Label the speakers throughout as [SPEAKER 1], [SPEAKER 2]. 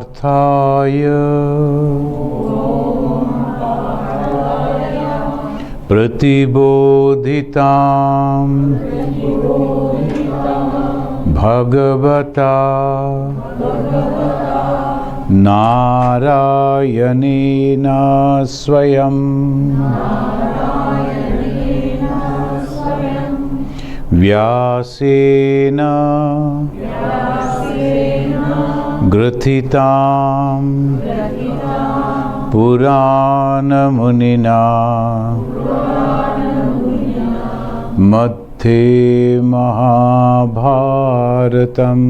[SPEAKER 1] Parthaya Pratibodhitam Bhagavata Narayanena Swayam Vyasena Grathitam Purana Munina Madhye Mahabharatam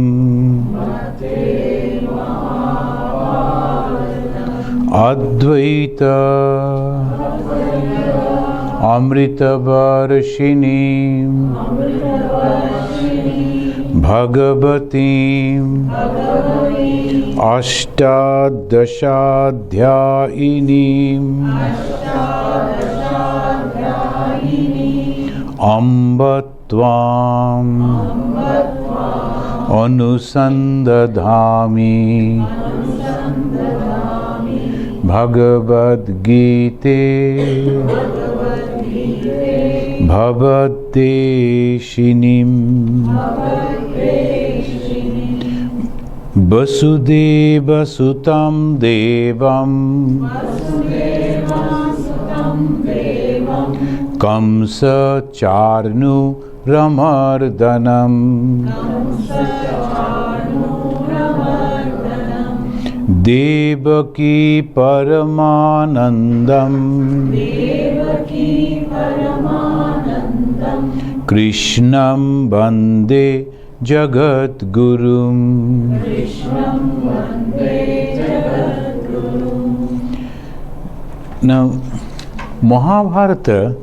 [SPEAKER 1] Advaita Amrita Varshinim Bhagavatim Ashtadashadhyayinim Ambatvam Anusandadhami Bhagavad Gita Bhavateshinim Vasudeva Sutam Devam Kamsa Charnu Ramardanam Devaki Paramanandam Krishnam Bande Jagat Gurum. Now, Mahabharata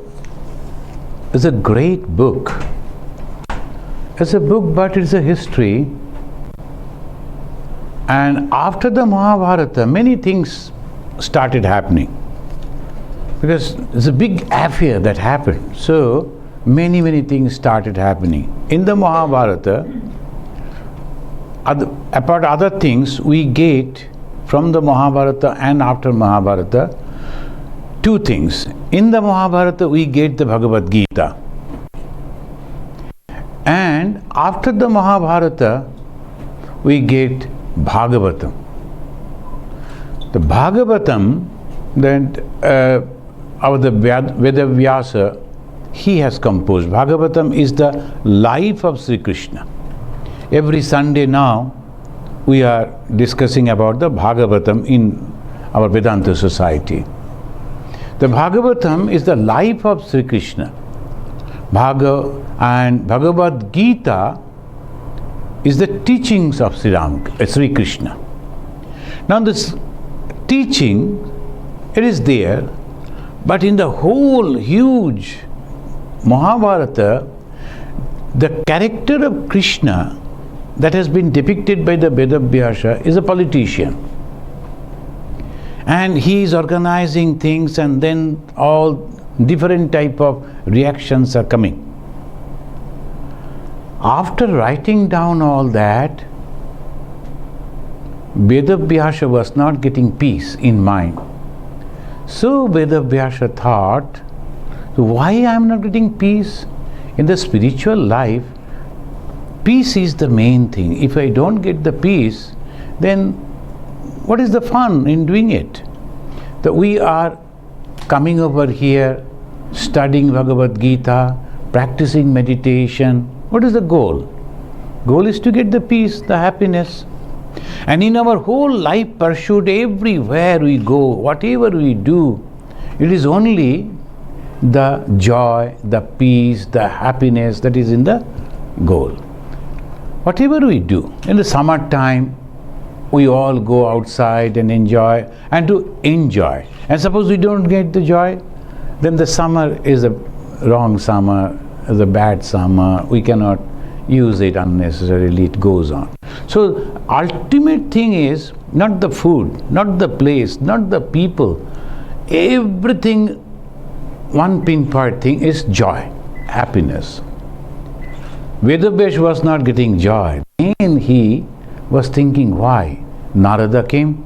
[SPEAKER 1] is a great book. It's a book, but it's a history. And after the Mahabharata, many things started happening. Because it's a big affair that happened. So, many things started happening. In the Mahabharata, apart other things, we get from the Mahabharata and after Mahabharata, two things. In the Mahabharata, we get the Bhagavad Gita. And after the Mahabharata, we get Bhagavatam. The Bhagavatam, then the Vedavyasa, he has composed. Bhagavatam is the life of Sri Krishna. Every Sunday now, we are discussing about the Bhagavatam in our Vedanta society. The Bhagavatam is the life of Sri Krishna. And Bhagavad Gita is the teachings of Sri Krishna. Now this teaching, it is there, but in the whole huge Mahabharata, the character of Krishna that has been depicted by the Vedavyasa is a politician. And he is organizing things, and then all different type of reactions are coming. After writing down all that, Vedavyasa was not getting peace in mind. So Vedavyasa thought, why I am not getting peace? In the spiritual life, peace is the main thing. If I don't get the peace, then what is the fun in doing it? That we are coming over here, studying Bhagavad Gita, practicing meditation. What is the goal? Goal is to get the peace, the happiness. And in our whole life pursuit, everywhere we go, whatever we do, it is only the joy, the peace, the happiness that is in the goal. Whatever we do, in the summertime, we all go outside and enjoy, and to enjoy. And suppose we don't get the joy, then the summer is a wrong summer, is a bad summer, we cannot use it unnecessarily, it goes on. So ultimate thing is not the food, not the place, not the people, everything, one pinpoint thing is joy, happiness. Vedavyasa was not getting joy. Then he was thinking, why? Narada came.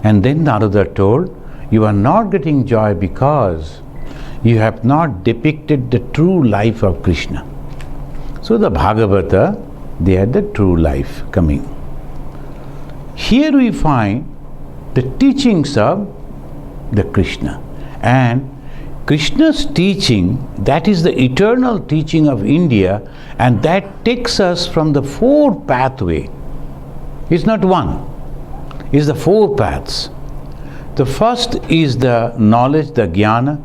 [SPEAKER 1] And then Narada told, you are not getting joy because you have not depicted the true life of Krishna. So the Bhagavata, they had the true life coming. Here we find the teachings of the Krishna. And Krishna's teaching, that is the eternal teaching of India, and that takes us from the four pathway. It's not one, it's the four paths. The first is the knowledge, the jnana.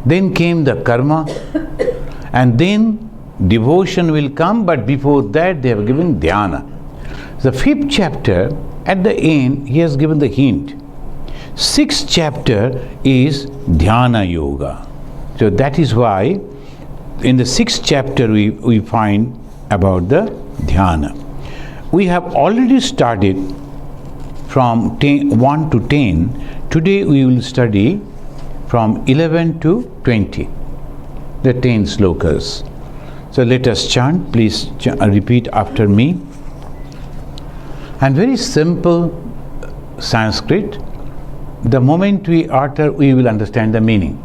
[SPEAKER 1] Then came the karma, and then devotion will come, but before that they have given dhyana. The fifth chapter, at the end, he has given the hint. Sixth chapter is dhyana yoga. So that is why in the sixth chapter we find about the dhyana. We have already started from 1 to 10. Today we will study from 11 to 20, the 10 slokas. So let us chant. Please repeat after me. And very simple Sanskrit. The moment we utter, we will understand the meaning.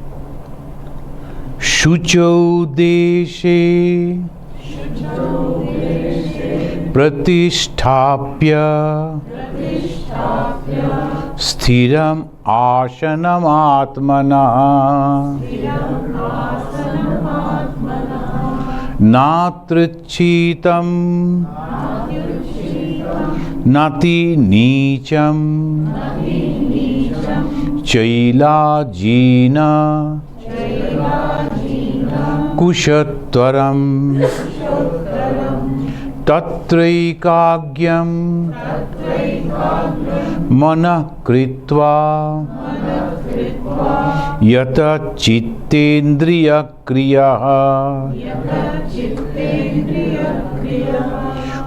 [SPEAKER 1] Shucho deshe pratisthapya sthiram ashanam atmana natrichitam nati nicham chaila jina kushatvaram tatraikagyam manah kritva yata chittendriya kriya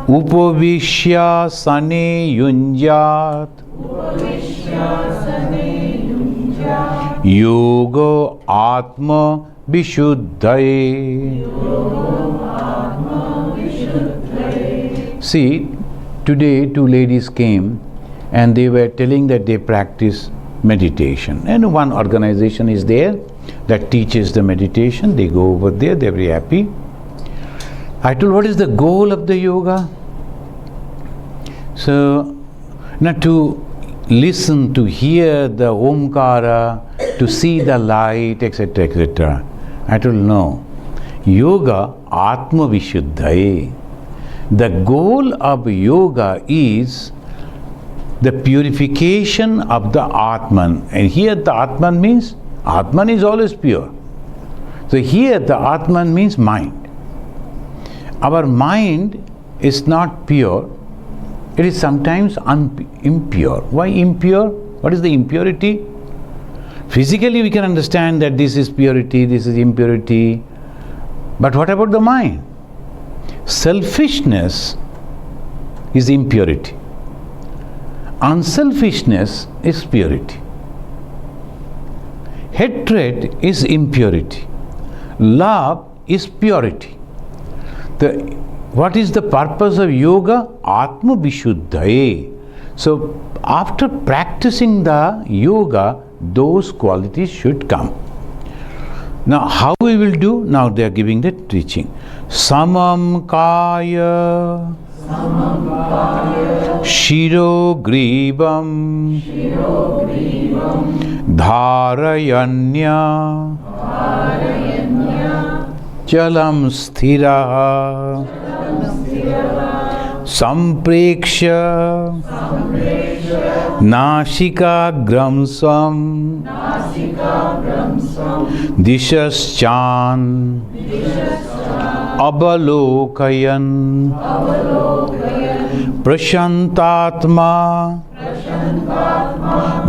[SPEAKER 1] upavishya sane yunjat yoga atma vishuddhaye. See, today two ladies came and they were telling that they practice meditation. And one organization is there that teaches the meditation. They go over there, they're very happy. I told, what is the goal of the yoga? So, now to listen, to hear the Omkara, to see the light, etc., etc. I told, no. Yoga Atma Vishuddhaye. The goal of yoga is the purification of the Atman. And here the Atman means, Atman is always pure. So here the Atman means mind. Our mind is not pure. It is sometimes impure. Why impure? What is the impurity? Physically we can understand that this is purity, this is impurity. But what about the mind? Selfishness is impurity. Unselfishness is purity. Hatred is impurity. Love is purity. What is the purpose of yoga? Atma Vishuddhaye. So after practicing the yoga, those qualities should come. Now how we will do? Now they are giving the teaching. Samam kaya shiro gribam dharayanya chalam sthira sampreksha nashika gramsam dishaschan abalokayan prashantatma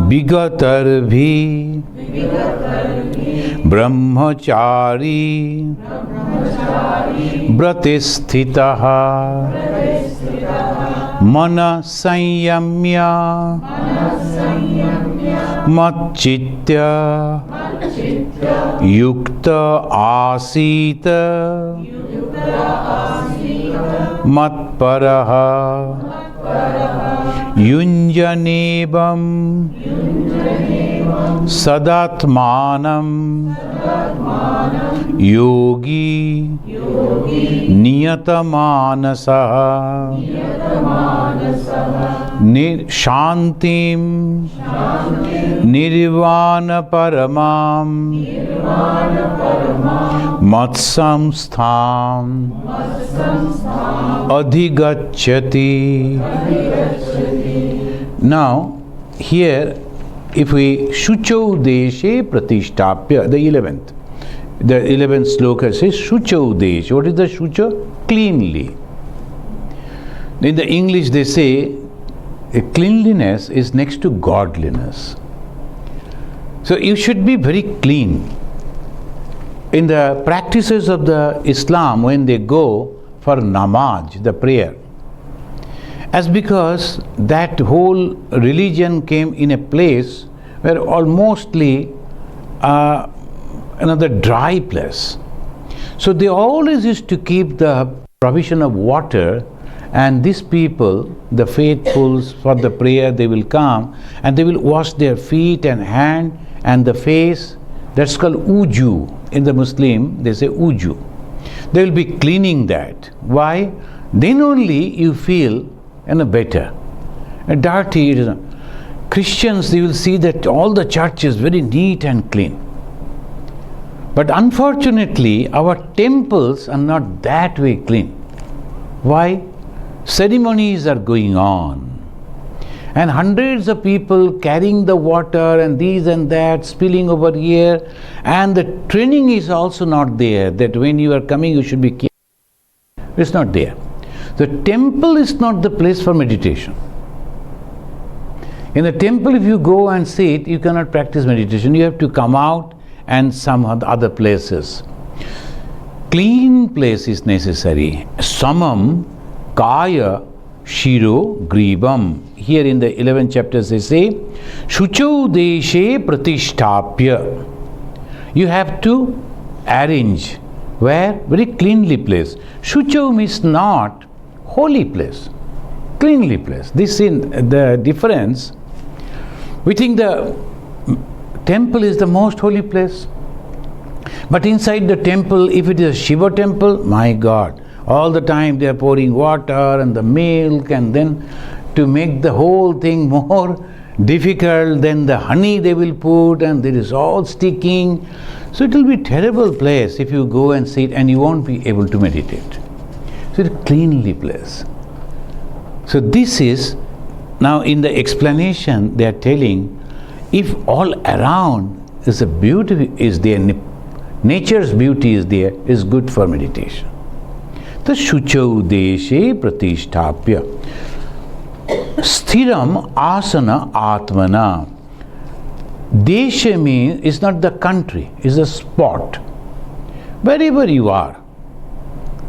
[SPEAKER 1] vigatarvhi brahmachari vratisthitaha mana sanyamya matchitya yukta asita matparaha Yunjanevam Sadatmanam Yogi Niyatamanasa Shantim Nirvana Paramam Matsamstham Adhigacchati. Now, here, if we Shucho Deshe Pratishtapya, the 11th sloka says Shucho Deshe. What is the Shucho? Cleanly. In the English they say cleanliness is next to godliness. So you should be very clean. In the practices of the Islam, when they go for namaz, the prayer, as because that whole religion came in a place where almostly another dry place. So they always used to keep the provision of water, and these people, the faithfuls, for the prayer they will come and they will wash their feet and hand and the face. That's called uju. In the Muslim they say uju. They will be cleaning that. Why? Then only you feel better. Dirty, Christians, you will see that all the church is very neat and clean. But unfortunately, our temples are not that way clean. Why? Ceremonies are going on. And hundreds of people carrying the water and these and that, spilling over here. And the training is also not there, that when you are coming you should be careful. It's not there. The temple is not the place for meditation. In the temple, if you go and sit, you cannot practice meditation. You have to come out and some other places. Clean place is necessary. Samam Kaya Shiro Gribam. Here in the 11th chapter they say, Shucho Deshe Pratishtapya. You have to arrange. Where? Very cleanly place. Shucho means not holy place, cleanly place. This is the difference. We think the temple is the most holy place. But inside the temple, if it is a Shiva temple, my God, all the time they are pouring water and the milk, and then to make the whole thing more difficult, then the honey they will put and it is all sticking. So it will be a terrible place if you go and sit and you won't be able to meditate. So it's a cleanly place. So this is, now in the explanation they are telling, if all around is a beauty is there, nature's beauty is there, is good for meditation. The Shucho Deshe Pratishtapya. Sthiram Asana Atmana. Desha means is not the country, is a spot. Wherever you are.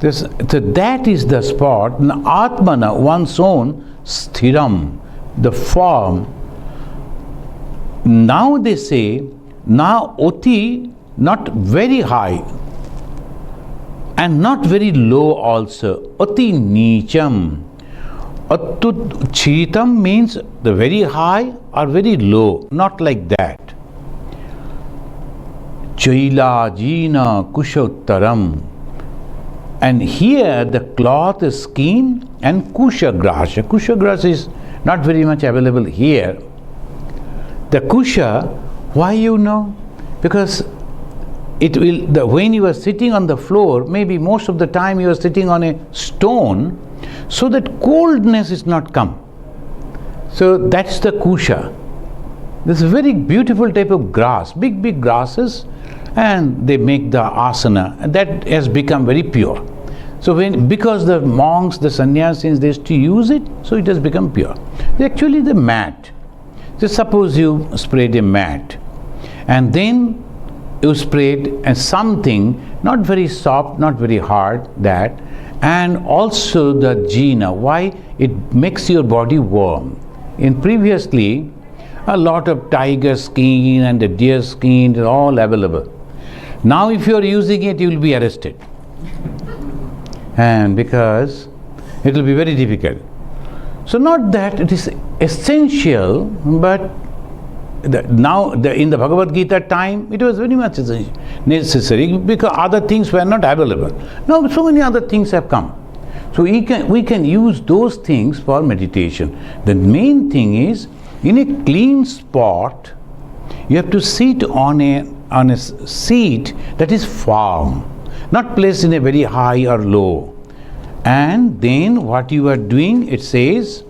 [SPEAKER 1] So that is the spot. Atmana, one's own, sthiram, the form. Now they say, now oti, not very high and not very low also. Oti nicham. Attut chitam means the very high or very low, not like that. Chaila jina kushottaram. And here the cloth is skin and kusha grasha. Kusha grasha is not very much available here. The kusha, why you know? Because it will, when you are sitting on the floor, maybe most of the time you are sitting on a stone, so that coldness is not come. So that's the kusha. This is a very beautiful type of grass, big grasses, and they make the asana, and that has become very pure. So because the monks, the sannyasins, they used to use it, so it has become pure. Actually the mat. Just suppose you sprayed a mat, and then you sprayed something not very soft, not very hard, that, and also the jina. Why? It makes your body warm. In previously, a lot of tiger skin and the deer skin is all available. Now if you are using it, you will be arrested. And because it will be very difficult. So not that it is essential, but in the Bhagavad Gita time, it was very much necessary because other things were not available. Now so many other things have come. So we can use those things for meditation. The main thing is, in a clean spot, you have to sit on a seat that is firm, not placed in a very high or low. And then what you are doing, it says,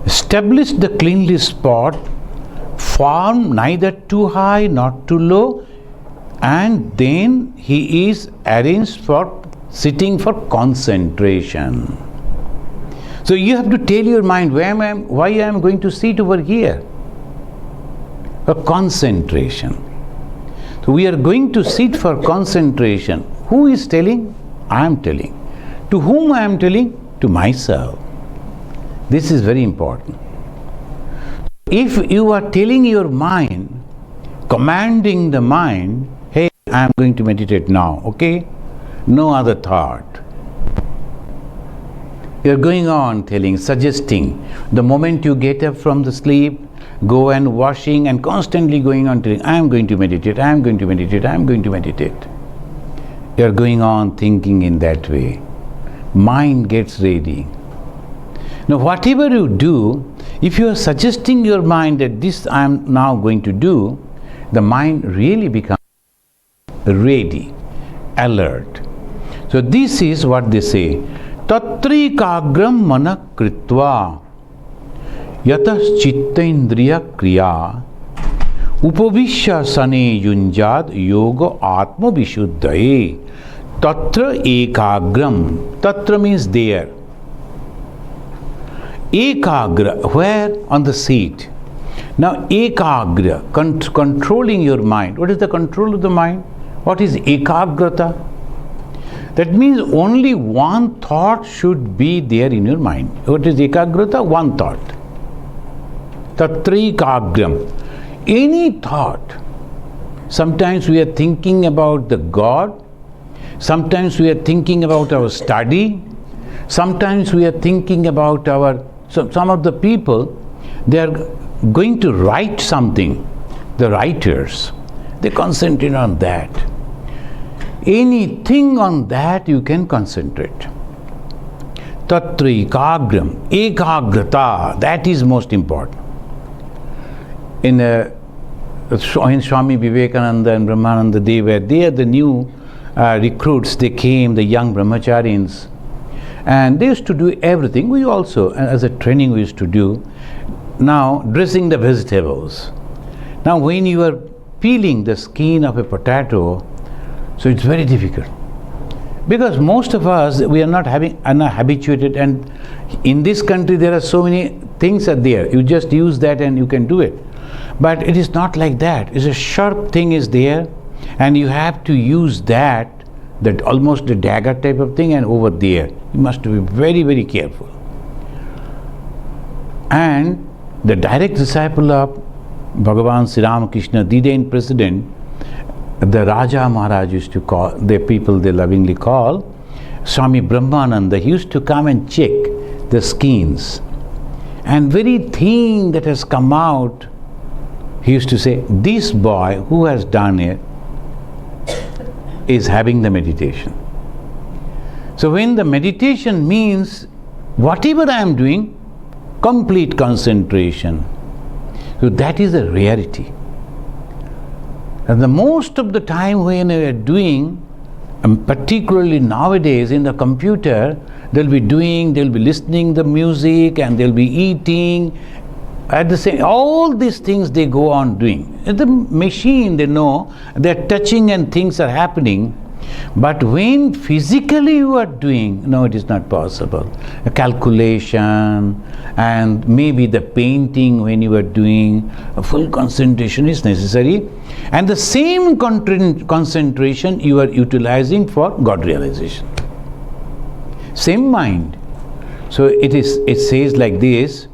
[SPEAKER 1] establish the cleanly spot, firm, neither too high, not too low, and then he is arranged for sitting for concentration. So you have to tell your mind, why I am going to sit over here? For concentration. So we are going to sit for concentration. Who is telling? I am telling. To whom I am telling? To myself. This is very important. If you are telling your mind, commanding the mind, hey, I am going to meditate now, okay? No other thought. You are going on telling, suggesting. The moment you get up from the sleep, go and washing and constantly going on telling, I am going to meditate, I am going to meditate, I am going to meditate. You are going on thinking in that way. Mind gets ready. Now whatever you do, if you are suggesting your mind that this I am now going to do, the mind really becomes ready, alert. So this is what they say. Tatri kagram mana kritva yatas chittendriya kriya upavishya sane yunjad yoga atma vishuddhaye. Tatra ekagram. Tatra means there. Ekagra, where? On the seat. Now ekagra, controlling your mind. What is the control of the mind? What is ekagrata? That means only one thought should be there in your mind. What is ekagrata? One thought. Tatri kagram. Any thought. Sometimes we are thinking about the God. Sometimes we are thinking about our study. Sometimes we are thinking about some of the people, they are going to write something. The writers, they concentrate on that. Anything on that you can concentrate. Tatri kagram, ekagrata, that is most important. In Swami Vivekananda and Brahmananda, they are the new recruits. They came, the young brahmacharis, and they used to do everything. We also, as a training, we used to do. Now, dressing the vegetables. Now, when you are peeling the skin of a potato, so it's very difficult. Because most of us, we are not habituated, and in this country there are so many things are there. You just use that and you can do it. But it is not like that. It's a sharp thing is there, and you have to use that almost a dagger type of thing, and over there. You must be very, very careful. And the direct disciple of Bhagavan Sri Ramakrishna, the then president, the Raja Maharaj used to call, the people they lovingly call, Swami Brahmananda, he used to come and check the skins. And very thin that has come out, he used to say, this boy who has done it is having the meditation. So when the meditation means whatever I am doing, complete concentration. So that is a rarity. And the most of the time when we are doing, particularly nowadays in the computer, they'll be listening the music, and they'll be eating. At the same, all these things they go on doing. The machine, they know, they're touching and things are happening. But when physically you are doing, no, it is not possible. A calculation and maybe the painting when you are doing, a full concentration is necessary. And the same concentration you are utilizing for God realization. Same mind. So it says like this,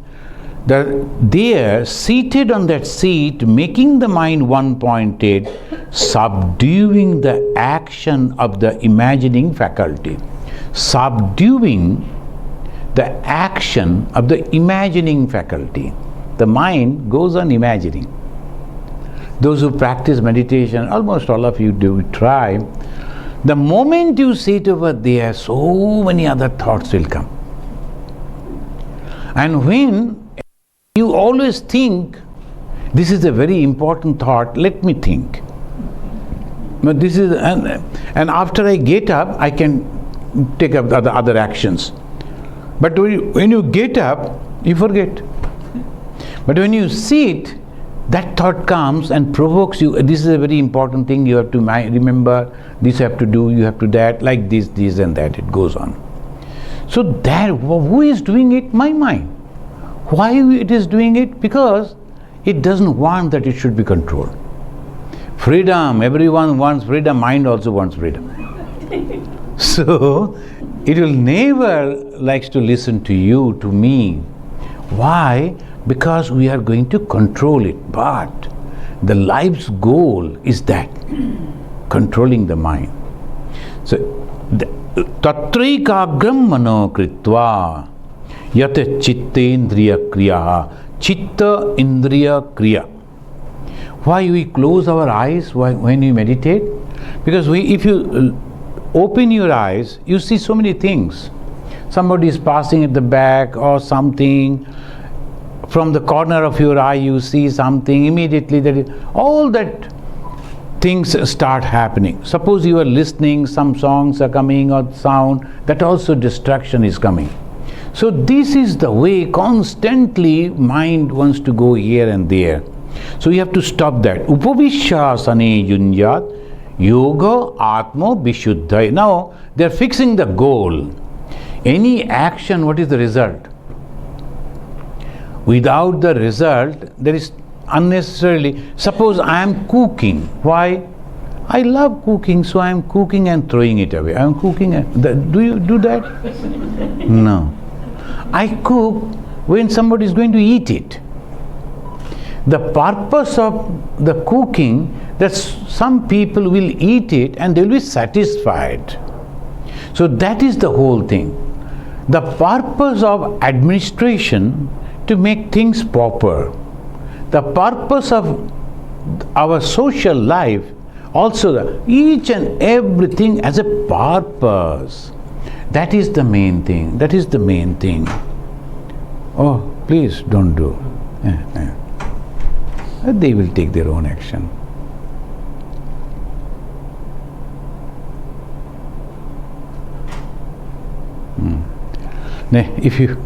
[SPEAKER 1] that they are seated on that seat, making the mind one-pointed, subduing the action of the imagining faculty. Subduing the action of the imagining faculty. The mind goes on imagining. Those who practice meditation, almost all of you do try, the moment you sit over there, so many other thoughts will come. And when you always think, this is a very important thought, let me think. But this is, and after I get up, I can take up the other actions. But when you get up, you forget. But when you sit, that thought comes and provokes you. This is a very important thing, you have to remember, this you have to do, you have to that, like this and that, it goes on. So that, who is doing it? My mind. Why it is doing it? Because it doesn't want that it should be controlled. Freedom, everyone wants freedom, mind also wants freedom. So, it will never likes to listen to you, to me. Why? Because we are going to control it. But the life's goal is that, controlling the mind. So, tatraikagram mano kritva yat chittendriya kriya chitta indriya kriya. Why we close our eyes when we meditate? Because if you open your eyes, you see so many things. Somebody is passing at the back or something. From the corner of your eye you see something, immediately all that things start happening. Suppose you are listening, some songs are coming or sound, that also distraction is coming. So this is the way constantly mind wants to go here and there. So you have to stop that. Upavishasane yunyat yoga atma vishuddhai. Now they are fixing the goal. Any action, what is the result? Without the result, there is unnecessarily. Suppose I am cooking. Why? I love cooking, so I am cooking and throwing it away. I am cooking. Do you do that? No. I cook when somebody is going to eat it. The purpose of the cooking, that some people will eat it and they will be satisfied. So that is the whole thing. The purpose of administration to make things proper. The purpose of our social life also, each and everything has a purpose. That is the main thing. That is the main thing. Oh, please don't do. They will take their own action. If you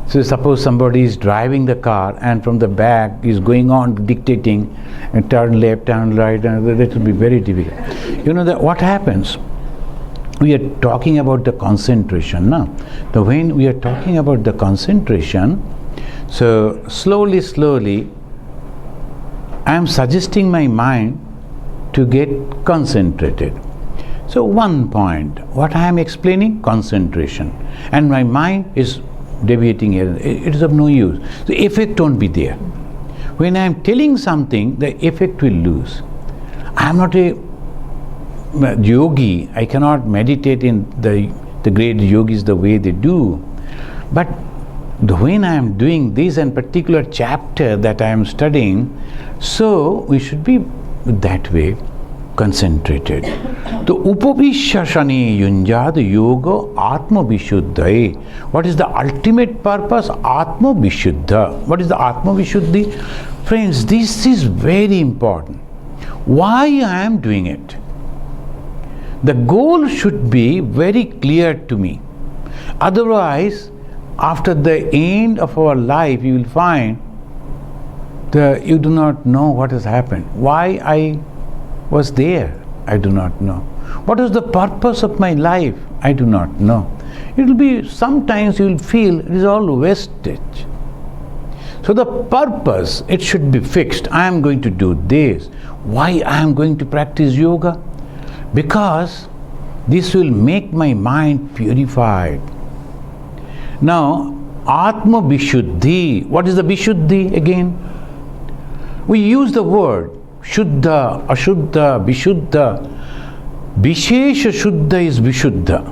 [SPEAKER 1] So suppose somebody is driving the car and from the back is going on dictating and turn left, turn right, and that will be very difficult. You know that what happens? We are talking about the concentration now. So when we are talking about the concentration, so slowly I am suggesting my mind to get concentrated. So one point, what I am explaining? Concentration. And my mind is deviating here. It is of no use. The effect won't be there. When I am telling something, the effect will lose. I am not a yogi. I cannot meditate in the great yogis the way they do. But when I am doing this and particular chapter that I am studying, so we should be that way concentrated. So upavishashani yunjad yoga atma vishuddhai. What is the ultimate purpose? Atma vishuddha. What is the atma vishuddhi? Friends, this is very important. Why I am doing it? The goal should be very clear to me. Otherwise, after the end of our life, you will find that you do not know what has happened. Why I was there? I do not know. What is the purpose of my life? I do not know. It will be, sometimes you will feel it is all wastage. So the purpose, it should be fixed. I am going to do this. Why I am going to practice yoga? Because this will make my mind purified. Now, Atma Vishuddhi. What is the Vishuddhi again? We use the word Shuddha, Ashuddha, Vishuddha. Vishesha Shuddha is Vishuddha.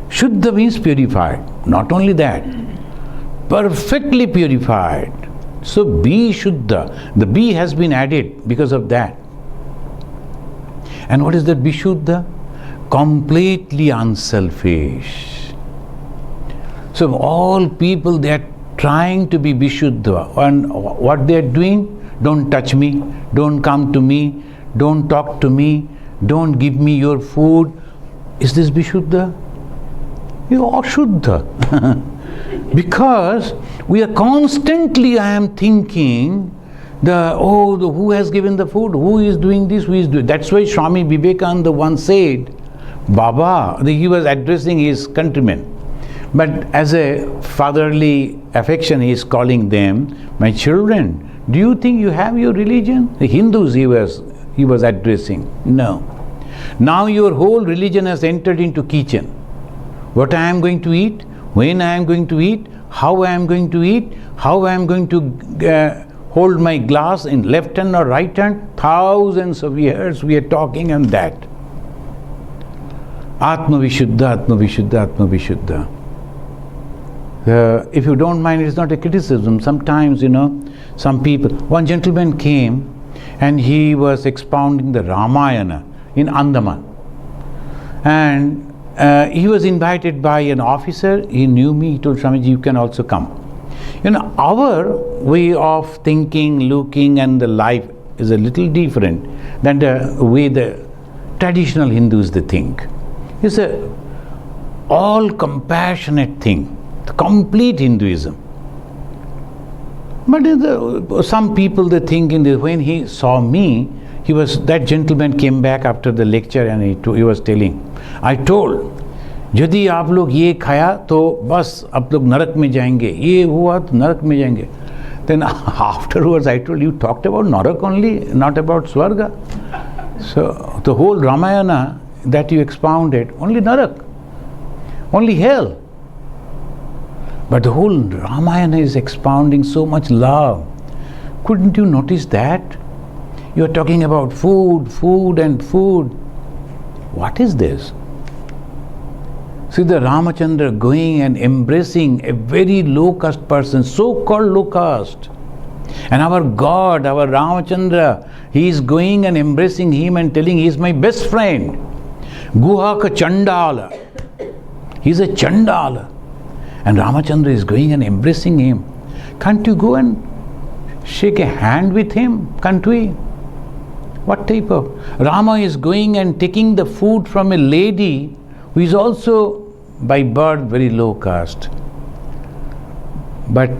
[SPEAKER 1] Shuddha means purified. Not only that, perfectly purified. So be Shuddha. The be has been added because of that. And what is that be Shuddha? Completely unselfish. So all people, they are trying to be Vishuddha. And what they are doing? Don't touch me, don't come to me, don't talk to me, don't give me your food. Is this Vishuddha? You are Shuddha. Because we are constantly, I am thinking, who has given the food, who is doing this, who is doing. That's why Swami Vivekananda once said, Baba, he was addressing his countrymen. But as a fatherly affection, he is calling them, my children, do you think you have your religion? The Hindus he was addressing. No. Now your whole religion has entered into kitchen. What I am going to eat, when I am going to eat, how I am going to eat, how I am going to hold my glass in left hand or right hand. Thousands of years we are talking on that. Atma Vishuddha, Atma Vishuddha, Atma Vishuddha. If you don't mind, it's not a criticism. Sometimes, some people, one gentleman came and he was expounding the Ramayana in Andaman. And he was invited by an officer. He knew me. He told Swamiji, you can also come. Our way of thinking, looking, and the life is a little different than the way the traditional Hindus they think. It's a all compassionate thing, the complete Hinduism. But some people they think when he saw me, that gentleman came back after the lecture and he was telling, I told, यदि आप लोग ये खाया तो बस आप लोग नरक में जाएंगे, ये हुआ तो नरक में जाएंगे. Then afterwards I told, you talked about Narak only, not about Swarga. So the whole Ramayana that you expounded, only Narak, only hell. But the whole Ramayana is expounding so much love. Couldn't you notice that? You are talking about food, food and food. What is this? See the Ramachandra going and embracing a very low caste person, so-called low caste. And our God, our Ramachandra, he is going and embracing him and telling he is my best friend. Guhaka Chandala. He is a Chandala. And Ramachandra is going and embracing him. Can't you go and shake a hand with him? Can't we? What type of? Rama is going and taking the food from a lady who is also by birth very low caste. But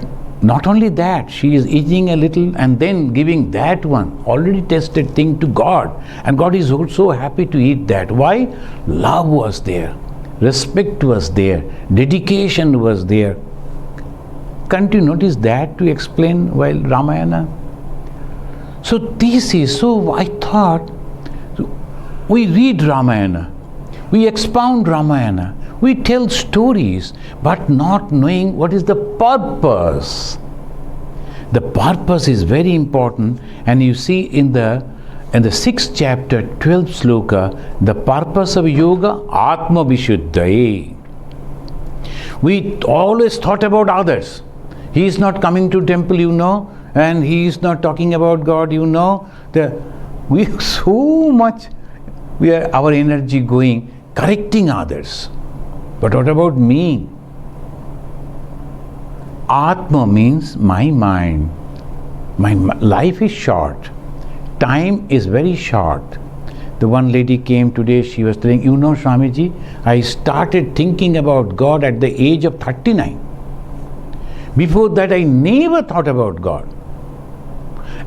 [SPEAKER 1] not only that, she is eating a little and then giving that one already tested thing to God. And God is also happy to eat that. Why? Love was there. Respect was there. Dedication was there. Can't you notice that to explain while Ramayana? So I thought, we read Ramayana, we expound Ramayana, we tell stories, but not knowing what is the purpose. The purpose is very important, and you see in the 6th chapter, 12th sloka, the purpose of yoga, Atma Vishuddha. We always thought about others. He is not coming to temple, and he is not talking about God, we so much, our energy going, correcting others. But what about me? Atma means my mind. My life is short. Time is very short. The one lady came today, she was telling, Swamiji, I started thinking about God at the age of 39. Before that, I never thought about God.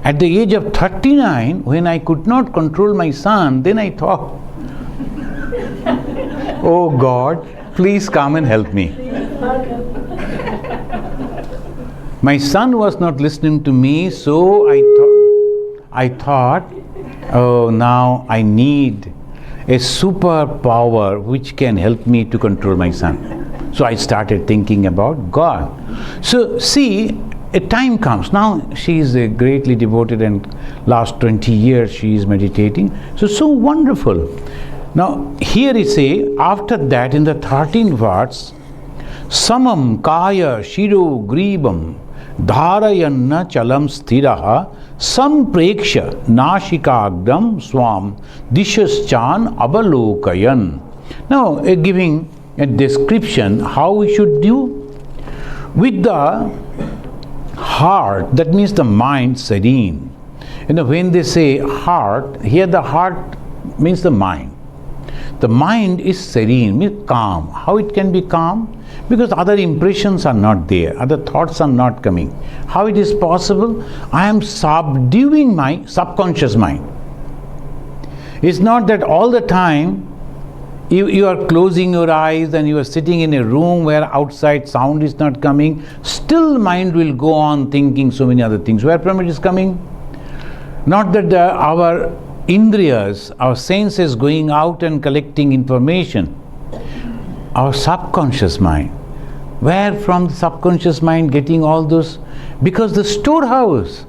[SPEAKER 1] At the age of 39, when I could not control my son, then I thought, oh God, please come and help me. My son was not listening to me, so I thought, oh, now I need a superpower which can help me to control my son. So I started thinking about God. So see, a time comes. Now she is greatly devoted, and last 20 years she is meditating. So wonderful. Now here it says, after that in the 13th verse, Samam kaya shiro gribam dharayanna chalam sthiraha sampreksha nashikagdam swam dishaschan abalokayan. Now, giving a description how we should do with the heart, that means the mind serene. When they say heart, here the heart means the mind. The mind is serene, means calm. How it can be calm? Because other impressions are not there, other thoughts are not coming. How it is possible? I am subduing my subconscious mind. It's not that all the time you are closing your eyes and you are sitting in a room where outside sound is not coming, still mind will go on thinking so many other things. Where from it is coming? Not that our indriyas, our senses going out and collecting information. Our subconscious mind. Where from the subconscious mind getting all those? Because the storehouse.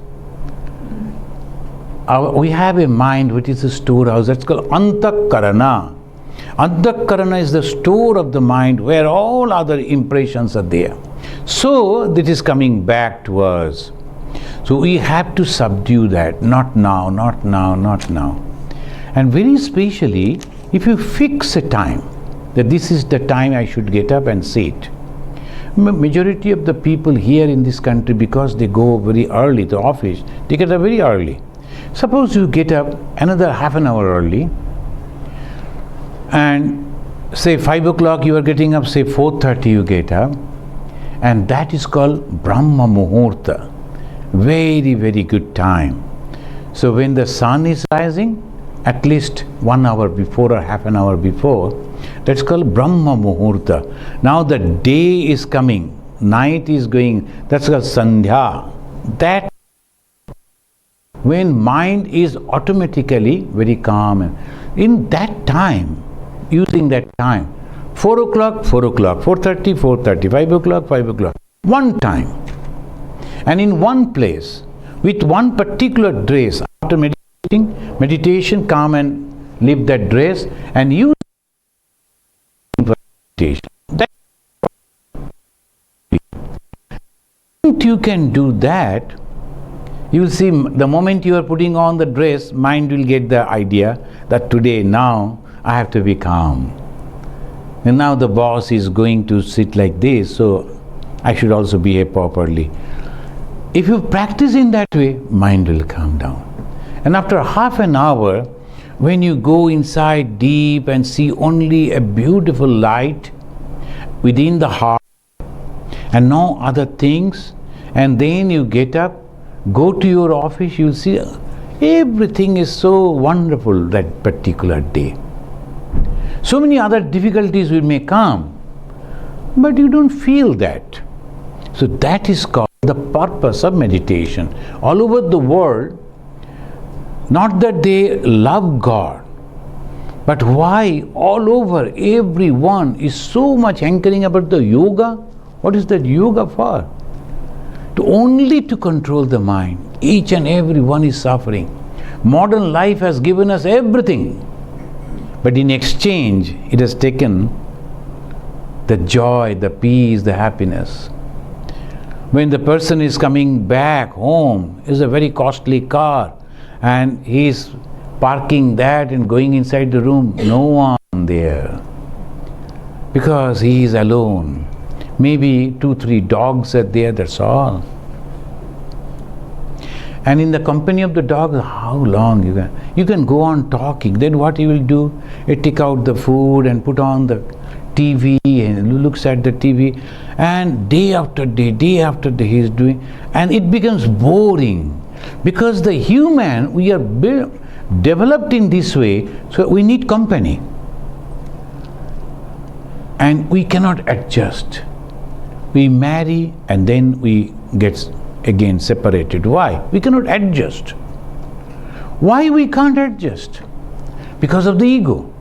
[SPEAKER 1] We have a mind which is a storehouse. That's called antakarana. Antakarana is the store of the mind where all other impressions are there. So that is coming back to us. So we have to subdue that. Not now, not now, not now. And very especially, if you fix a time, that this is the time I should get up and sit. Majority of the people here in this country, because they go very early to office, they get up very early. Suppose you get up another half an hour early, and say 5 o'clock you are getting up, say 4:30 you get up, and that is called Brahma Muhurta. Very, very good time. So when the sun is rising, at least 1 hour before or half an hour before, that's called Brahma Muhurta. Now the day is coming, night is going, that's called Sandhya. That when mind is automatically very calm. In that time, using that time, 4 o'clock, 4 o'clock, 4:30, 4:30, 5 o'clock, 5 o'clock, one time. And in one place, with one particular dress, after meditation, come and leave that dress and use meditation. If you can do that, you will see the moment you are putting on the dress, mind will get the idea that today, now, I have to be calm. And now the boss is going to sit like this, so I should also behave properly. If you practice in that way, mind will calm down. And after half an hour, when you go inside deep and see only a beautiful light within the heart and no other things, and then you get up, go to your office, you'll see everything is so wonderful that particular day. So many other difficulties may come, but you don't feel that. So that is called the purpose of meditation. All over the world, not that they love God, but why all over everyone is so much hankering about the yoga? What is that yoga for? Only to control the mind. Each and every one is suffering. Modern life has given us everything, but in exchange it has taken the joy, the peace, the happiness. When the person is coming back home, is a very costly car, and he is parking that and going inside the room, no one there, because he is alone. Maybe 2-3 dogs are there, that's all. And in the company of the dogs, how long you can go on talking. Then what he will do? He take out the food and put on the TV and looks at the TV, and day after day he is doing, and it becomes boring. Because the human, we are developed in this way, so we need company. And we cannot adjust. We marry and then we get again separated. Why? We cannot adjust. Why we can't adjust? Because of the ego.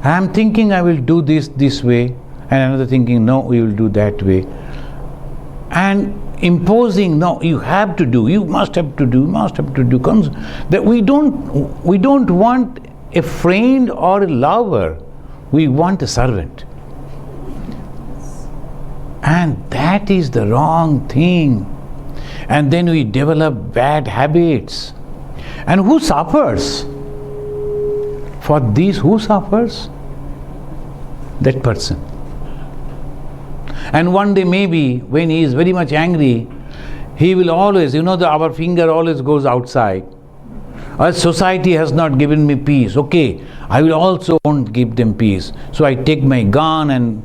[SPEAKER 1] I am thinking I will do this way, and another thinking, no, we will do that way. And imposing, no, you have to do, you must have to do, that we don't want a friend or a lover, we want a servant. And that is the wrong thing. And then we develop bad habits. And who suffers? For these, who suffers? That person. And one day maybe when he is very much angry, he will always, our finger always goes outside. Our society has not given me peace. Okay, I will also won't give them peace. So I take my gun and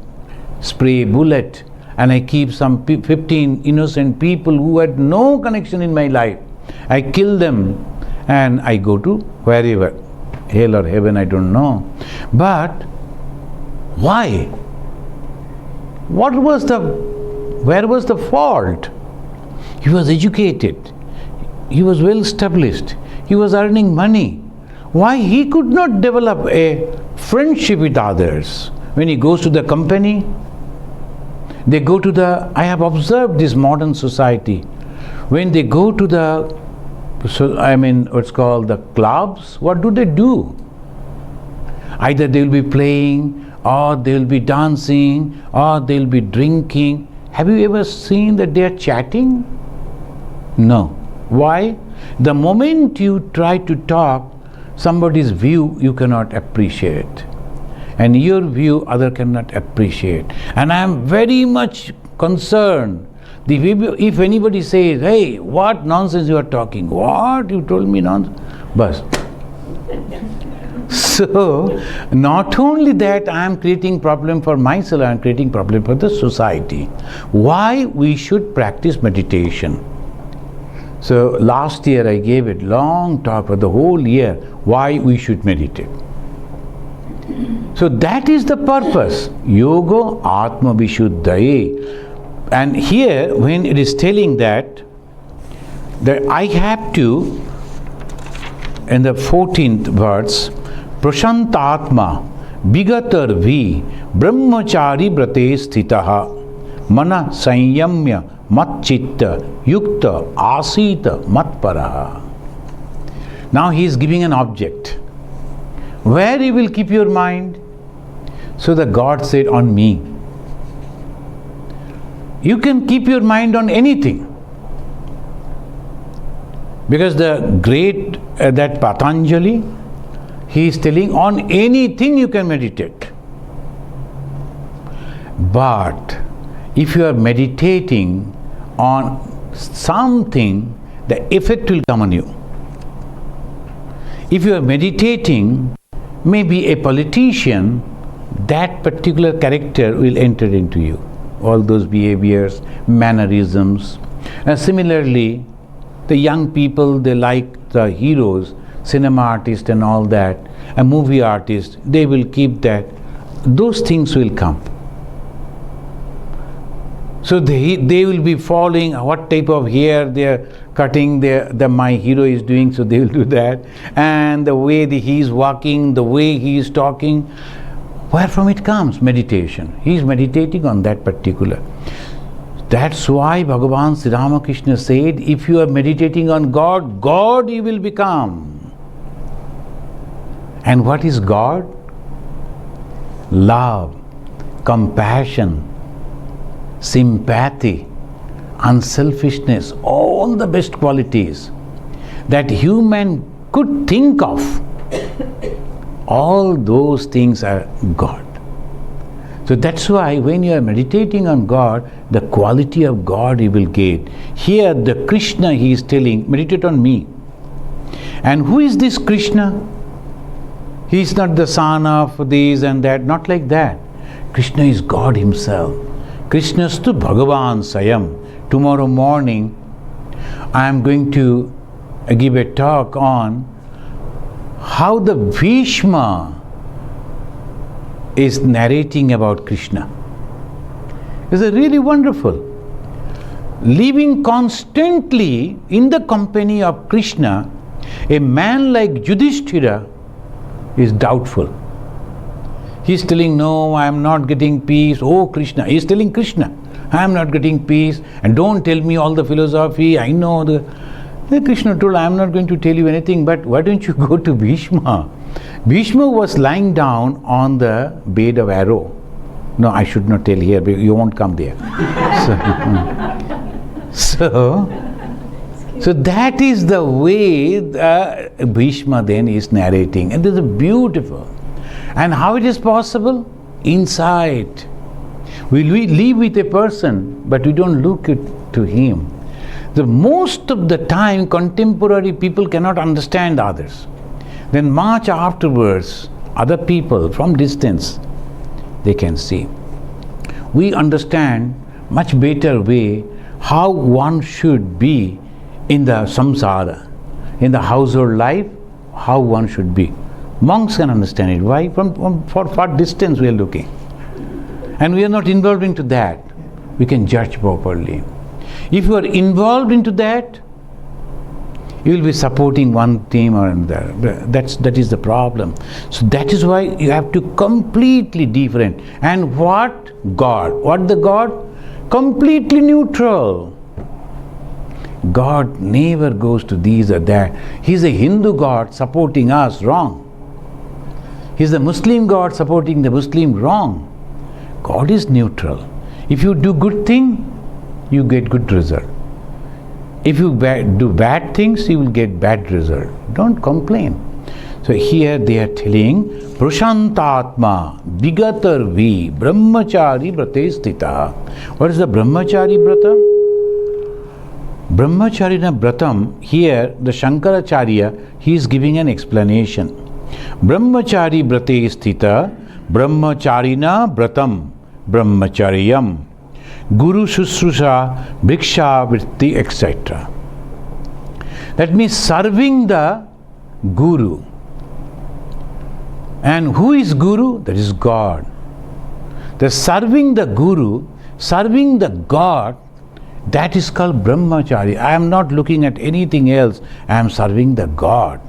[SPEAKER 1] spray a bullet, and I keep some 15 innocent people who had no connection in my life. I kill them and I go to wherever, hell or heaven, I don't know. But why? Where was the fault? He was educated. He was well established. He was earning money. Why he could not develop a friendship with others? When he goes to the company, I have observed this modern society. When they go to what's called the clubs, what do? Either they will be playing, or they will be dancing, or they will be drinking. Have you ever seen that they are chatting? No. Why? The moment you try to talk, somebody's view you cannot appreciate, and your view other cannot appreciate. And I am very much concerned if anybody says, hey, what nonsense you are talking, what you told me nonsense, bas. So not only that, I am creating problem for myself, I am creating problem for the society. Why we should practice meditation? So last year I gave a long talk for the whole year why we should meditate. So that is the purpose. Yoga Atma Vishuddhaye. And here when it is telling that I have to, in the 14th verse, Prashantatma Vigatar Vi Brahmachari Brate Sthitaha Mana Sanyamya Mat Chitta Yukta Asita Matparaha. Now he is giving an object. Where you will keep your mind? So the God said, on me. You can keep your mind on anything. Because the great, that Patanjali, he is telling on anything you can meditate. But if you are meditating on something, the effect will come on you. If you are meditating, maybe a politician, that particular character will enter into you. All those behaviors, mannerisms. And similarly, the young people, they like the heroes, cinema artists and all that, a movie artist, they will keep that. Those things will come. So they will be following what type of hair they are cutting, my hero is doing, so they will do that. And the way he is walking, the way he is talking, where from it comes? Meditation. He is meditating on that particular. That's why Bhagavan Sri Ramakrishna said, if you are meditating on God, God you will become. And what is God? Love, compassion, sympathy, unselfishness, all the best qualities that human could think of. All those things are God. So that's why when you are meditating on God, the quality of God you will get. Here the Krishna, he is telling, meditate on me. And who is this Krishna? He is not the son of this and that, not like that. Krishna is God himself. Krishnastu Bhagavan Sayam. Tomorrow morning I am going to give a talk on how the Bhishma is narrating about Krishna. It's really wonderful. Living constantly in the company of Krishna, a man like Yudhishthira is doubtful. He is telling, no, I am not getting peace. Oh Krishna, he is telling Krishna, I am not getting peace, and don't tell me all the philosophy, I know the Krishna told, I am not going to tell you anything, but why don't you go to Bhishma? Bhishma was lying down on the bed of arrow. No, I should not tell here, because you won't come there. So that is the way Bhishma then is narrating. And this is beautiful. And how it is possible? Insight. We live with a person, but we don't look to him. The most of the time, contemporary people cannot understand others. Then much afterwards, other people from distance, they can see. We understand much better way how one should be in the samsara, in the household life, how one should be. Monks can understand it. Why? From far distance we are looking. And we are not involved into that. We can judge properly. If you are involved into that, you will be supporting one team or another. That is the problem. So that is why you have to completely different. And what God? What the God? Completely neutral. God never goes to these or that. He is a Hindu God supporting us, wrong. He is the Muslim God supporting the Muslim, wrong. God is neutral. If you do good thing, you get good result. If you do bad things, you will get bad result. Don't complain. So here they are telling, Prashantatma Vigatar Vi Brahmachari Brate Sthita. What is the Brahmachari Brata? Brahmacharina Bratam, here the Shankaracharya, he is giving an explanation. Brahmachari Brate Sthita Brahmacharina Bratam Brahmacharyam Guru Shushrusha Bhiksha Vritti, etc. That means serving the Guru. And who is Guru? That is God. The serving the Guru, serving the God, that is called Brahmachari. I am not looking at anything else. I am serving the God.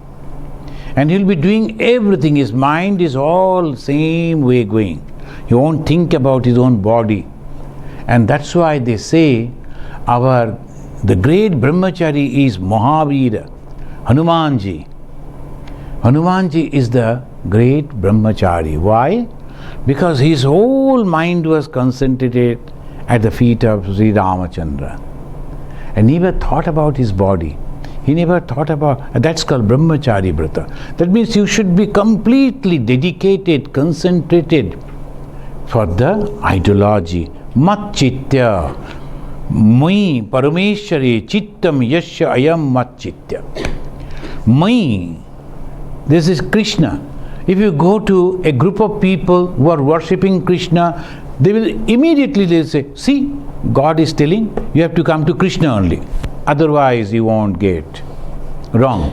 [SPEAKER 1] And he will be doing everything. His mind is all same way going. He won't think about his own body. And that's why they say the great Brahmachari is Mahavira, Hanumanji. Hanumanji is the great Brahmachari. Why? Because his whole mind was concentrated at the feet of Sri Ramachandra. And he never thought about his body. He never thought about, that's called Brahmachari Brata. That means you should be completely dedicated, concentrated for the ideology. Mat Chitya, Mai Parameshwari Chittam Yasya Ayam Mat Chitya. Mai, this is Krishna. If you go to a group of people who are worshipping Krishna, they will immediately say, see, God is telling you have to come to Krishna only. Otherwise you won't get. Wrong.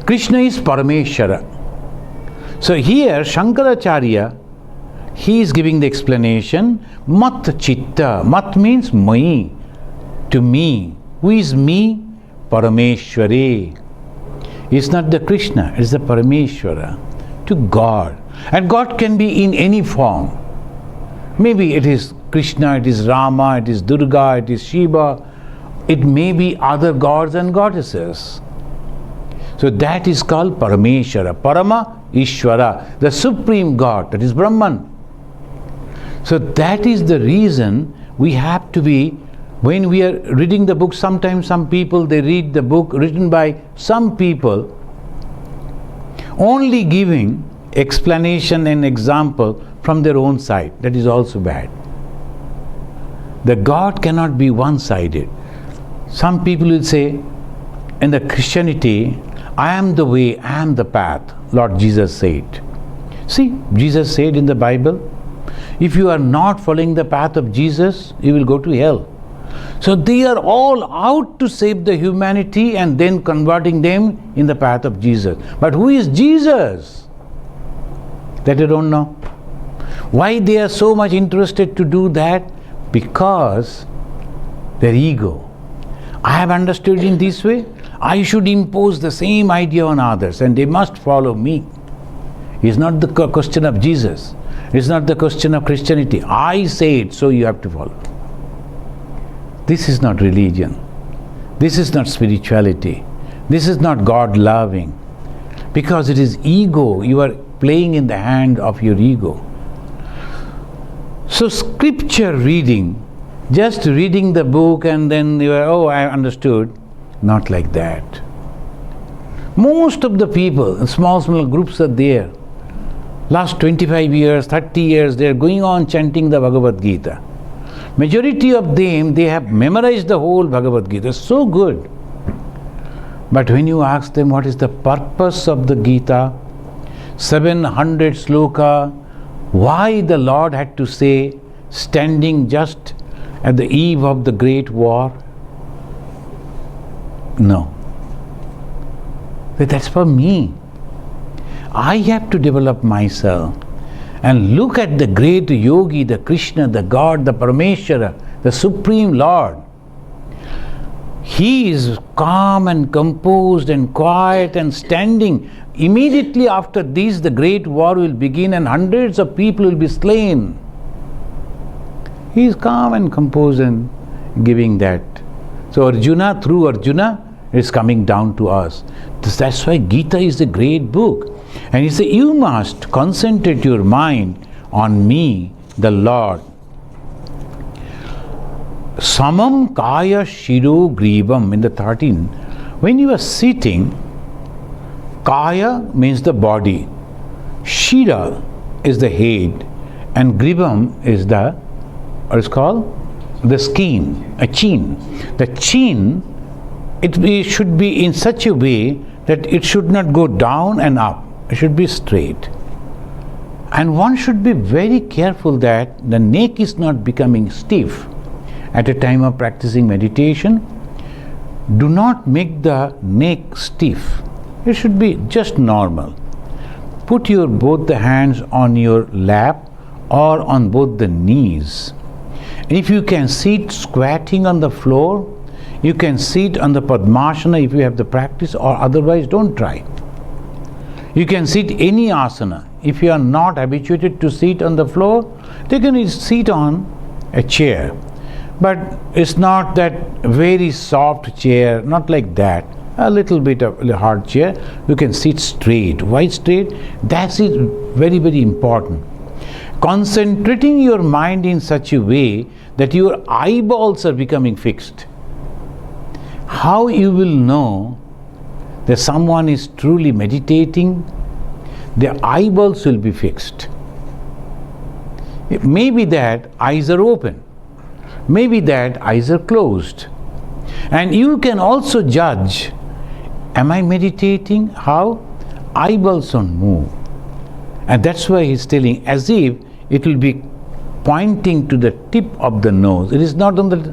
[SPEAKER 1] Krishna is Parameshwara. So here Shankaracharya, he is giving the explanation, Mat Chitta. Mat means Mai, to me. Who is me? Parameshwari. It's not the Krishna, it's the Parameshwara, to God. And God can be in any form. Maybe it is Krishna, it is Rama, it is Durga, it is Shiva. It may be other gods and goddesses. So that is called Parameshwara. Parama Ishwara, the supreme God, that is Brahman. So that is the reason we have to be, when we are reading the book, sometimes some people, they read the book written by some people, only giving explanation and example from their own side. That is also bad. The God cannot be one-sided. Some people will say, in the Christianity, I am the way, I am the path, Lord Jesus said. See, Jesus said in the Bible, if you are not following the path of Jesus, you will go to hell. So they are all out to save the humanity and then converting them in the path of Jesus. But who is Jesus? That I don't know. Why they are so much interested to do that? Because their ego. I have understood in this way, I should impose the same idea on others and they must follow me. It's not the question of Jesus. It's not the question of Christianity. I say it, so you have to follow. This is not religion. This is not spirituality. This is not God loving. Because it is ego. You are playing in the hand of your ego. So scripture reading, just reading the book and then you are, oh, I understood, not like that. Most of the people, small groups are there. Last 25 years, 30 years, they are going on chanting the Bhagavad Gita. Majority of them, they have memorized the whole Bhagavad Gita, so good. But when you ask them what is the purpose of the Gita, 700 sloka, why the Lord had to say, standing just at the eve of the great war? No. But that's for me. I have to develop myself and look at the great yogi, the Krishna, the God, the Parameshwara, the Supreme Lord. He is calm and composed and quiet and standing. Immediately after this, the great war will begin and hundreds of people will be slain. He is calm and composed and giving that. So Arjuna, through Arjuna, is coming down to us. That's why Gita is a great book. And he said, you must concentrate your mind on me, the Lord. Samam kaya shiro grivam, in the 13. When you are sitting, kaya means the body, shira is the head, and grivam is the, what is called? The skin, a chin. The chin, it should be in such a way that it should not go down and up. It should be straight. And one should be very careful that the neck is not becoming stiff. At a time of practicing meditation, do not make the neck stiff. It should be just normal. Put your both the hands on your lap or on both the knees. If you can sit squatting on the floor, you can sit on the Padmasana if you have the practice, or otherwise don't try. You can sit any asana. If you are not habituated to sit on the floor, they can sit on a chair. But it's not that very soft chair, not like that. A little bit of a hard chair. You can sit straight. Why straight? That is very, very important. Concentrating your mind in such a way that your eyeballs are becoming fixed. How you will know that someone is truly meditating? Their eyeballs will be fixed. It may be that eyes are open. Maybe that eyes are closed. And you can also judge, am I meditating? How? Eyeballs don't move. And that's why he's telling, as if it will be pointing to the tip of the nose. It is not on the,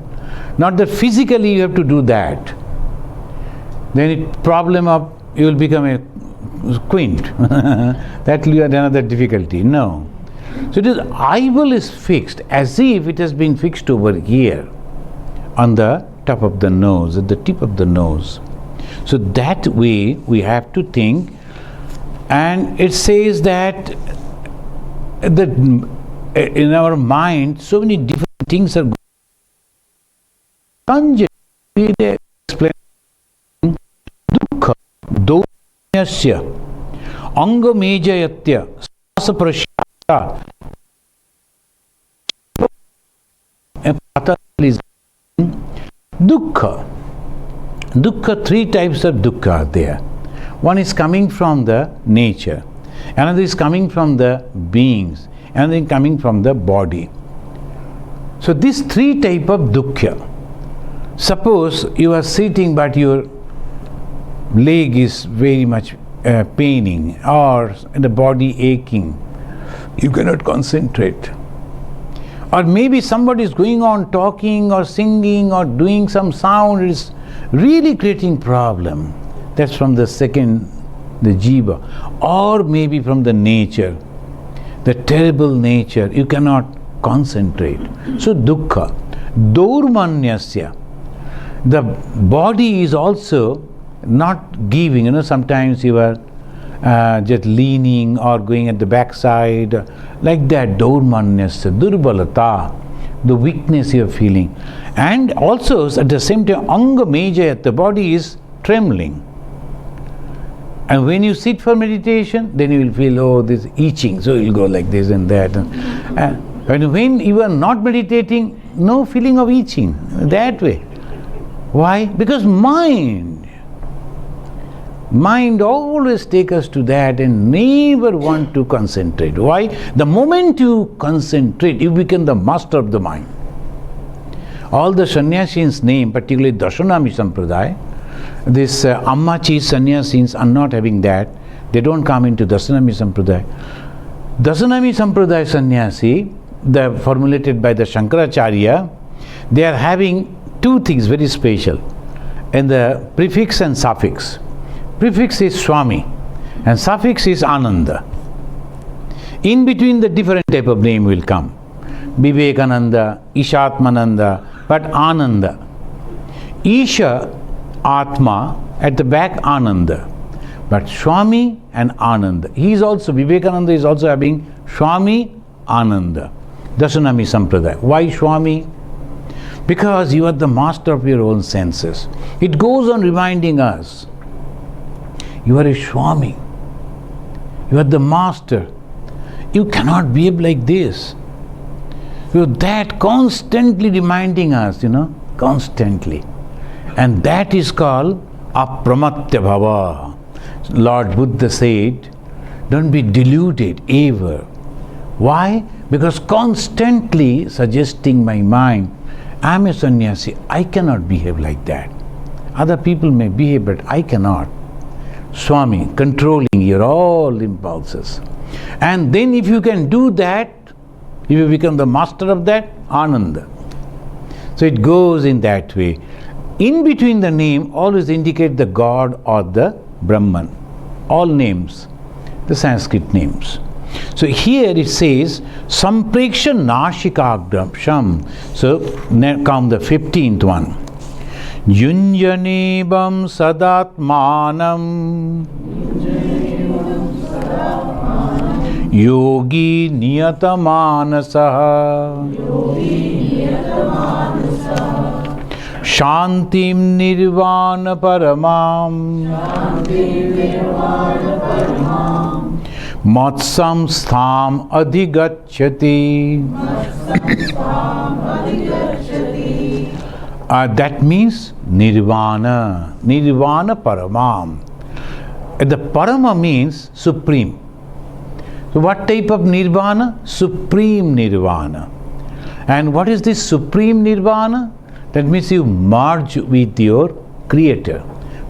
[SPEAKER 1] not that physically you have to do that. Then it problem of you will become a quint. That will be another difficulty. No. So it is eyeball is fixed as if it has been fixed over here on the top of the nose, at the tip of the nose. So that way we have to think, and it says that in our mind so many different things are going on. Explain dukkha, donyasya, anga mejayatya, sasaprashyata. Dukkha. Dukkha, three types of dukkha are there. One is coming from the nature, another is coming from the beings, another is coming from the body. So these three type of dukkha. Suppose you are sitting but your leg is very much paining or the body aching. You cannot concentrate. Or maybe somebody is going on talking or singing or doing some sound, it is really creating problem. That's from the second, the jiva. Or maybe from the nature, the terrible nature, you cannot concentrate. So dukkha. Dormanyasya. The body is also not giving, sometimes you are just leaning or going at the backside, like that, dormanyasya, durbalata, the weakness you are feeling. And also at the same time, anga mejayat, the body is trembling. And when you sit for meditation, then you will feel, oh, this itching, so you will go like this and that. And when you are not meditating, no feeling of itching, that way. Why? Because mind always takes us to that and never want to concentrate. Why? The moment you concentrate, you become the master of the mind. All the sannyasis name, particularly Darshanami Sampradaya, this Ammachi sannyasis are not having that. They don't come into Darshanami Sampradaya. Darshanami Sampradaya sannyasi, formulated by the Shankaracharya, they are having two things very special. And the prefix and suffix. Prefix is Swami and suffix is Ananda. In between the different type of name will come. Vivekananda, Ishatmananda, but Ananda. Isha, Atma, at the back Ananda. But Swami and Ananda. He is also, Vivekananda is also having Swami, Ananda. Darshanami Sampradaya. Why Swami? Because you are the master of your own senses. It goes on reminding us. You are a Swami. You are the master. You cannot behave like this. You are that constantly reminding us, constantly. And that is called apramatya bhava. Lord Buddha said, don't be deluded ever. Why? Because constantly suggesting my mind, I am a sannyasi, I cannot behave like that. Other people may behave, but I cannot. Swami, controlling your all impulses. And then if you can do that, if you become the master of that, Ananda. So it goes in that way. In between the name always indicate the God or the Brahman. All names, the Sanskrit names. So here it says, Sampreksha Nashikagram Sham. So come the 15th one. Yunjanebam sadatmanam yogi niyatamanasah shantim nirvana paramam matsam stham adhigacchati. That means nirvana paramam. The parama means supreme. So what type of nirvana? Supreme nirvana. And what is this supreme nirvana? That means you merge with your creator.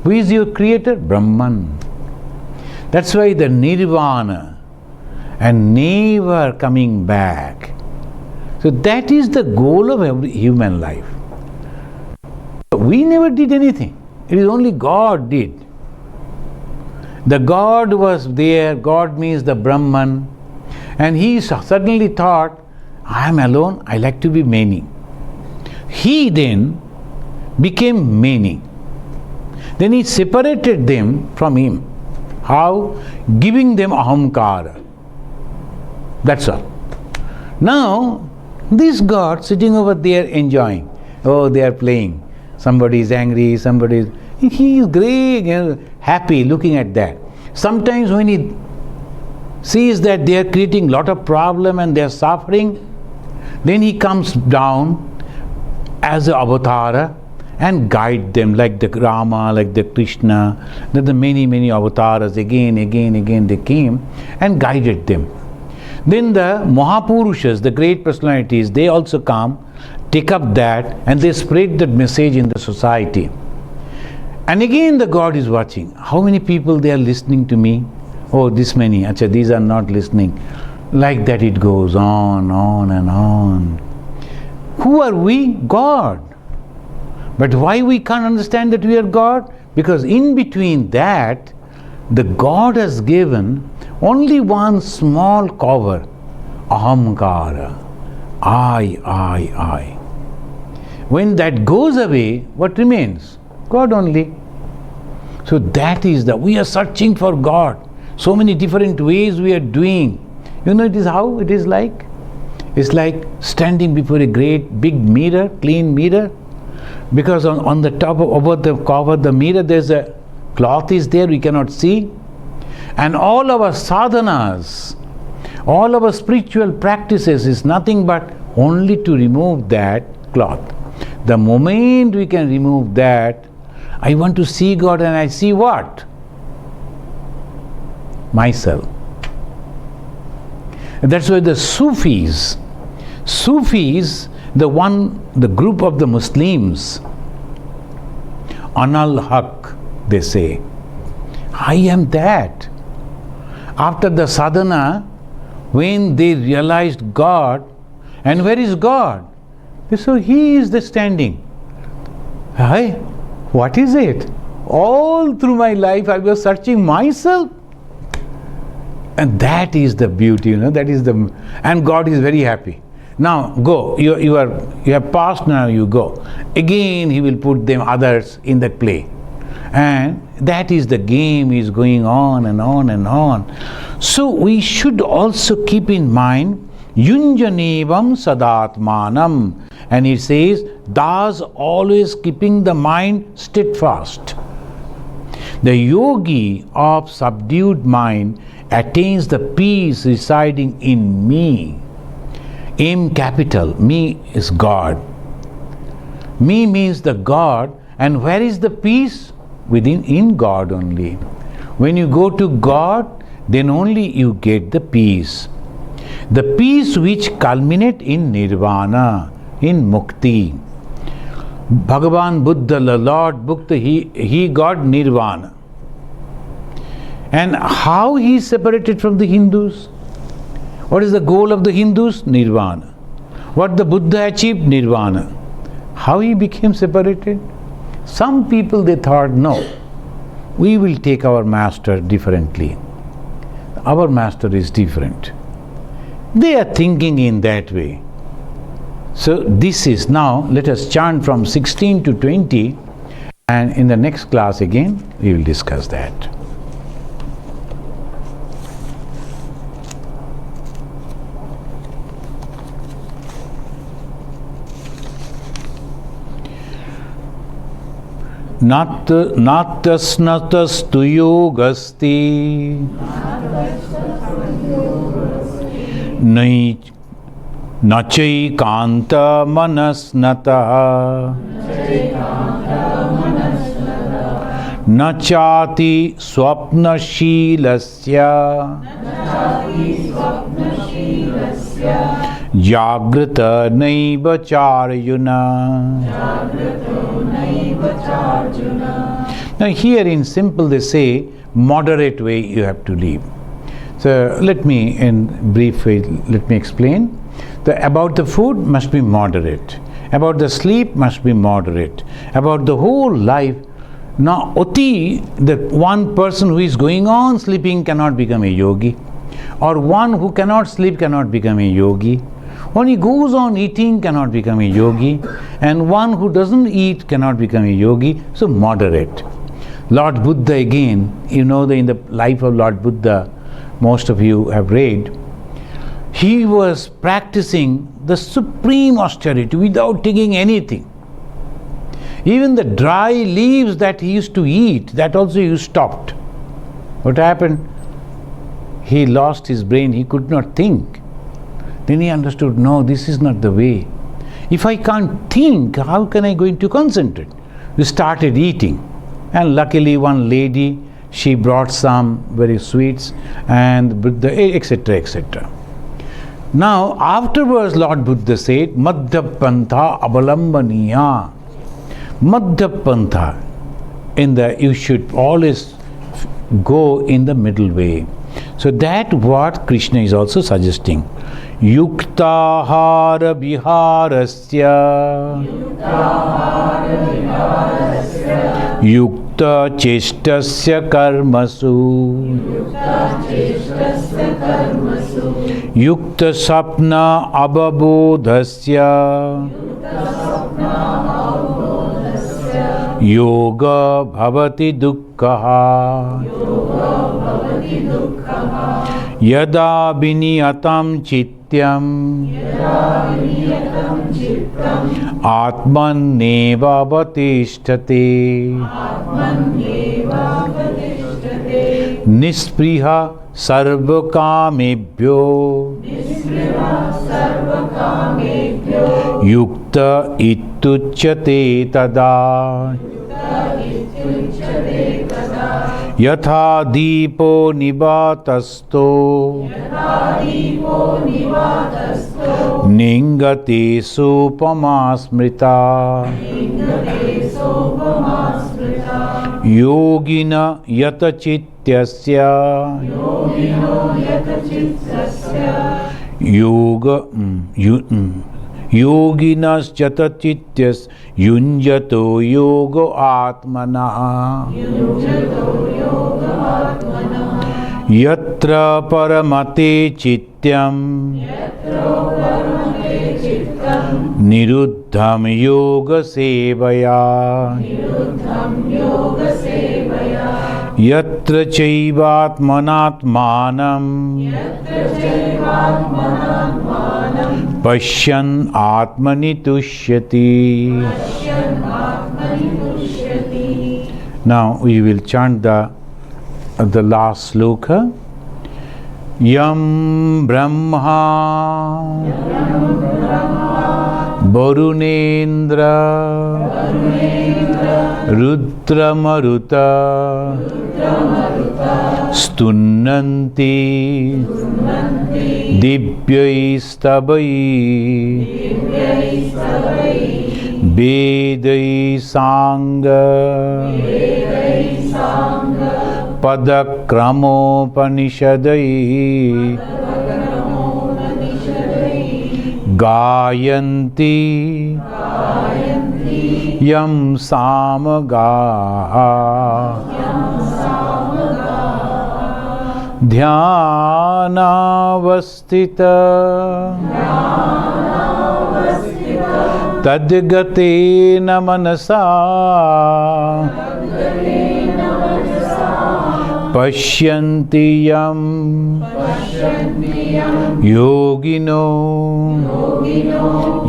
[SPEAKER 1] Who is your creator? Brahman. That's why the nirvana and never coming back. So that is the goal of every human life. We never did anything. It is only God did. The God was there. God means the Brahman. And he suddenly thought, I am alone, I like to be many. He then became many. Then he separated them from him. How? Giving them ahamkara. That's all. Now, this God sitting over there enjoying. Oh, they are playing. Somebody is angry, somebody is... He is great, happy looking at that. Sometimes when he sees that they are creating lot of problem and they are suffering, then he comes down as an avatar and guide them like the Rama, like the Krishna, the many avatars again they came and guided them. Then the Mahapurushas, the great personalities, they also come, take up that and they spread that message in the society. And again the God is watching. How many people they are listening to me? Oh, this many. Acha, these are not listening. Like that it goes on and on. Who are we? God. But why we can't understand that we are God? Because in between that, the God has given only one small cover. Ahamkara. I. When that goes away, what remains? God only. So that is we are searching for God. So many different ways we are doing. It is how it is like. It's like standing before a great big mirror, clean mirror. Because on the top over the cover the mirror there's a cloth is there, we cannot see. And all our sadhanas All our spiritual practices is nothing but only to remove that cloth. The moment we can remove that, I want to see God, and I see what? Myself. That's why the Sufis, the group of the Muslims, Anal Haq, they say, I am that. After the sadhana, when they realized God, and where is God? So He is the standing. Hi, what is it? All through my life I was searching myself. And that is the beauty, that is the, and God is very happy. Now go, you have passed, now you go. Again He will put them others in that play. And that is the game is going on and on and on. So we should also keep in mind, Yunjanevam sadatmanam. And it says, thus always keeping the mind steadfast. The yogi of subdued mind attains the peace residing in me. M capital, me is God. Me means the God, and where is the peace? In God only. When you go to God, then only you get the peace. The peace which culminate in nirvana, in mukti. Bhagavan Buddha, the Lord Buddha, he got nirvana. And how he is separated from the Hindus? What is the goal of the Hindus? Nirvana. What the Buddha achieved? Nirvana. How he became separated? Some people, they thought, no, we will take our master differently. Our master is different. They are thinking in that way. So this is, now let us chant from 16 to 20, and in the next class again we will discuss that. Natasnatas yogasti nachai kanta manasnata nachati swapnashilasya jagrata naiva charyuna. Now here in simple they say, moderate way you have to live. So let me in brief way, let me explain. About the food must be moderate. About the sleep must be moderate. About the whole life. Now Oti, the one person who is going on sleeping cannot become a yogi. Or one who cannot sleep cannot become a yogi. One who goes on eating cannot become a yogi, and one who doesn't eat cannot become a yogi. So moderate. Lord Buddha again, in the life of Lord Buddha, most of you have read, he was practicing the supreme austerity without taking anything. Even the dry leaves that he used to eat, that also he stopped. What happened? He lost his brain, he could not think. Then he understood, no, this is not the way. If I can't think, how can I going to concentrate? We started eating. And luckily one lady, she brought some very sweets and etc. etc. Now afterwards Lord Buddha said, Madhya Pantha Avalambaniya. Madhya Pantha, you should always go in the middle way. So that what Krishna is also suggesting. Yuktahara viharasya Yukta chestasya karmasu Yukta sapna ababodhasya Yoga bhavati dukkha Yada viniyatam chityam Atman neva vatisthate Nispriha सर्वकामेभ्यो युक्त इत्युच्यते तदा यथा दीपो निवातस्थो निंगते सोपमा स्मृता योगिन यतचित्तस्य योगिनश्चतचित्तस् युञ्जतो योग आत्मनः यत्र परमते चित्तं निरुद्धं योग सेवया यत्र चैवात्मनात्मानं पश्यन् आत्मनि तुष्यति. Now we will chant the last sloka. Yam Brahma Varunendra Rudramaruta Stunnanti Divyaistabai Vedai Sangha Padakramopanishadai Gayanti Yam Samaga Dhyanavastita Tadgatena Manasa Pashyanti Yam Yogino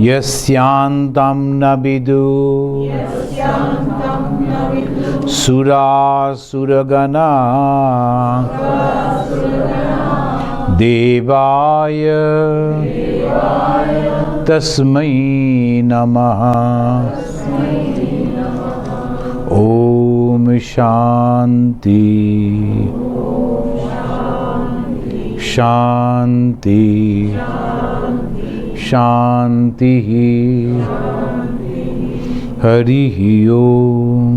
[SPEAKER 1] Yasyantam Nabidu Sura Suragana Devaya Tasmai Namaha. Om Shanti Shanti Shanti Hari Om.